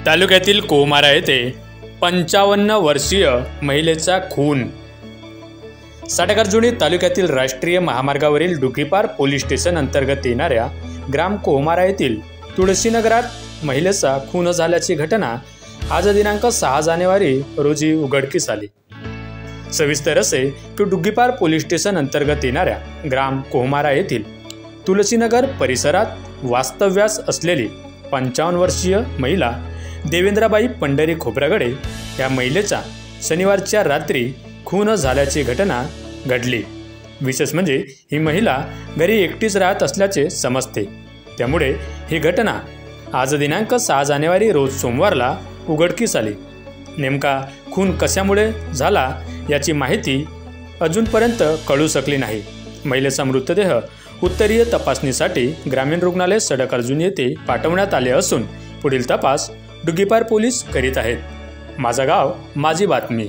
तालुक्यातील कोमारा येथे 55 वर्षीय महिलेचा खून। साडेकारजुनी तालुक्यातील राष्ट्रीय महामार्गावरील डुकीपार पोलीस स्टेशन अंतर्गत येणाऱ्या ग्राम कोमारा येथील तुळशीनगरात महिलेचा खून झाल्याची घटना आज दिनांक 6 जानेवारी रोजी उघडकीस आली। सविस्तर असे की डुकीपार पोलीस स्टेशन अंतर्गत येणाऱ्या ग्राम कोमारा येथील तुळशीनगर परिसरात वास्तव्यास असलेली 55 वर्षीय महिला देवेंद्रबाई पंढरी खोब्रागडे या महिलेचा शनिवारच्या रात्री खून झाल्याची घटना घडली। विशेष म्हणजे ही महिला घरी एकटीच राहत असल्याचे समजते। त्यामुळे ही घटना आज दिनांक 6 जानेवारी रोज सोमवारला उघडकीस आली। नेमका खून कशामुळे झाला याची माहिती अजूनपर्यंत कळू शकली नाही। महिलेचा मृतदेह उत्तरीय तपासणीसाठी ग्रामीण रुग्णालय साडेकारजुनी येथे पाठवण्यात आले असून पुढील तपास डुकीपार पोलीस करीत आहेत। माझा गाव माझी बातमी।